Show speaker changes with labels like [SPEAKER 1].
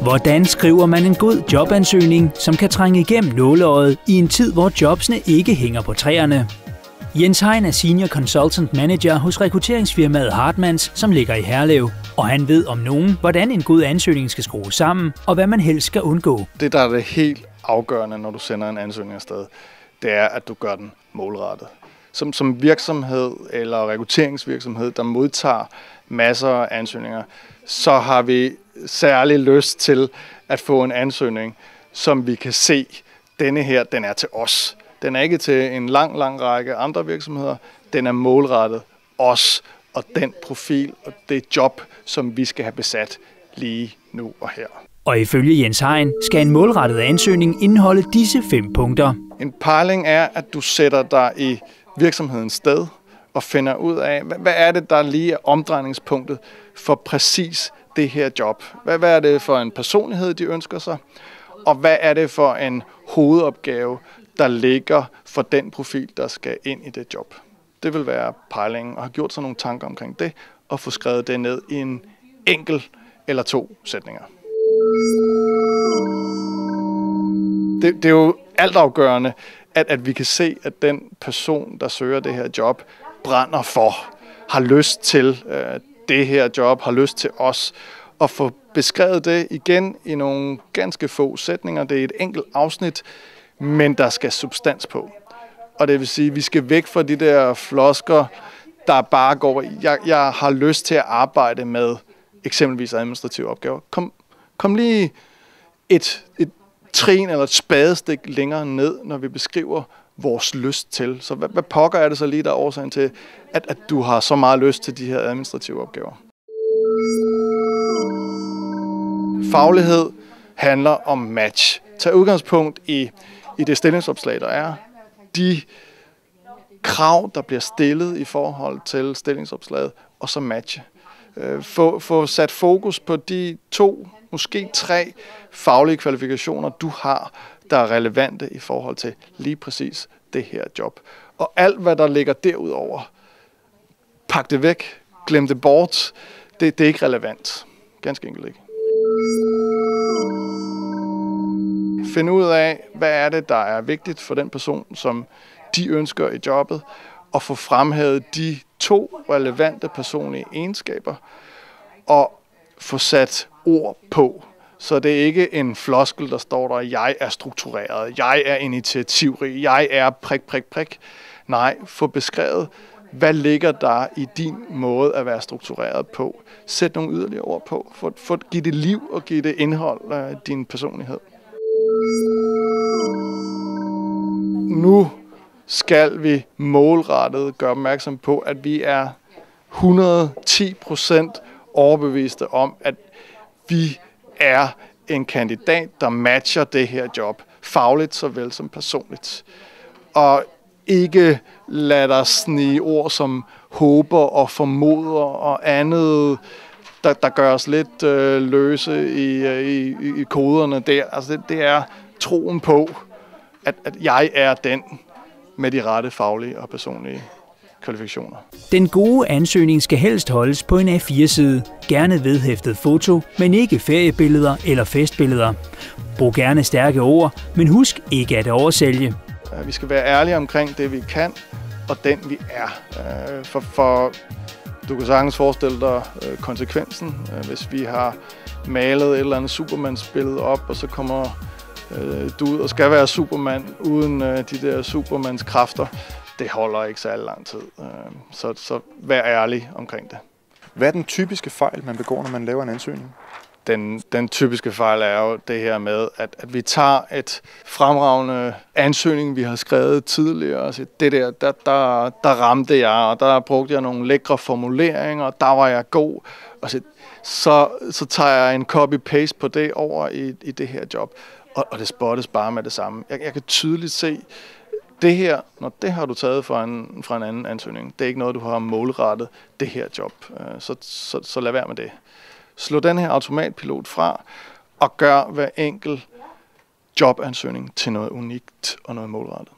[SPEAKER 1] Hvordan skriver man en god jobansøgning, som kan trænge igennem nåleøjet i en tid, hvor jobsene ikke hænger på træerne? Jens Hein er Senior Consultant Manager hos rekrutteringsfirmaet Hartmanns, som ligger i Herlev. Og han ved om nogen, hvordan en god ansøgning skal skrues sammen, og hvad man helst skal undgå.
[SPEAKER 2] Det, der er det helt afgørende, når du sender en ansøgning afsted, det er, at du gør den målrettet. Som virksomhed eller rekrutteringsvirksomhed, der modtager masser af ansøgninger, så har vi særlig lyst til at få en ansøgning, som vi kan se, denne her, den er til os. Den er ikke til en lang række andre virksomheder. Den er målrettet os og den profil og det job, som vi skal have besat lige nu og her.
[SPEAKER 1] Og ifølge Jens Hein skal en målrettet ansøgning indeholde disse 5 punkter.
[SPEAKER 2] En pejling er, at du sætter dig i virksomhedens sted og finder ud af, hvad er det, der lige er omdrejningspunktet for præcis det her job. Hvad er det for en personlighed, de ønsker sig, og hvad er det for en hovedopgave, der ligger for den profil, der skal ind i det job. Det vil være pejlingen, og have gjort sig nogle tanker omkring det, og få skrevet det ned i en enkelt eller 2 sætninger. Det er jo altafgørende, at vi kan se, at den person, der søger det her job, brænder for, har lyst til det her job, har lyst til os, og få beskrevet det igen i nogle ganske få sætninger. Det er et enkelt afsnit, men der skal substans på. Og det vil sige, at vi skal væk fra de der flosker, der bare går, jeg har lyst til at arbejde med eksempelvis administrative opgaver. Kom lige et trin eller et spadestik længere ned, når vi beskriver vores lyst til. Så hvad pokker er det så lige, der er årsagen til, at du har så meget lyst til de her administrative opgaver? Faglighed handler om match. Tag udgangspunkt i det stillingsopslag, der er. De krav, der bliver stillet i forhold til stillingsopslaget, og så matche. Få sat fokus på de 2, måske 3 faglige kvalifikationer, du har, der er relevante i forhold til lige præcis det her job. Og alt, hvad der ligger derudover, pak det væk, glem det bort. Det er ikke relevant. Ganske enkelt ikke. Finde ud af, hvad er det, der er vigtigt for den person, som de ønsker i jobbet, og få fremhævet de 2 relevante personlige egenskaber, og få sat ord på. Så det er ikke en floskel, der står der, jeg er struktureret, jeg er initiativrig, jeg er prik. Nej, få beskrevet, hvad ligger der i din måde at være struktureret på. Sæt nogle yderligere ord på. Giv det liv og giv det indhold af din personlighed. Nu skal vi målrettet gøre opmærksom på, at vi er 110% overbeviste om, at vi er en kandidat, der matcher det her job, fagligt såvel som personligt. Og ikke lad dig snige ord som håber og formoder og andet, der gør os lidt løse i koderne der. Altså det er troen på, at jeg er den med de rette faglige og personlige kvalifikationer.
[SPEAKER 1] Den gode ansøgning skal helst holdes på en A4-side, gerne vedhæftet foto, men ikke feriebilleder eller festbilleder. Brug gerne stærke ord, men husk ikke at oversælge.
[SPEAKER 2] Vi skal være ærlige omkring det, vi kan, og den vi er. For du kan sagtens forestille dig konsekvensen, hvis vi har malet et eller andet Supermans-billede op, og så kommer du ud og skal være Superman uden de der Supermans kræfter. Det holder ikke særlig lang tid. Så vær ærlig omkring det.
[SPEAKER 3] Hvad er den typiske fejl, man begår, når man laver en ansøgning?
[SPEAKER 2] Den typiske fejl er jo det her med, at vi tager et fremragende ansøgning, vi har skrevet tidligere, og siger, det der ramte jeg, og der brugte jeg nogle lækre formuleringer, og der var jeg god. Og så tager jeg en copy-paste på det over i det her job, og det spottes bare med det samme. Jeg kan tydeligt se, det her, når det har du taget fra en anden ansøgning, det er ikke noget, du har målrettet det her job. Så lad være med det. Slå den her automatpilot fra, og gør hver enkelt jobansøgning til noget unikt og noget målrettet.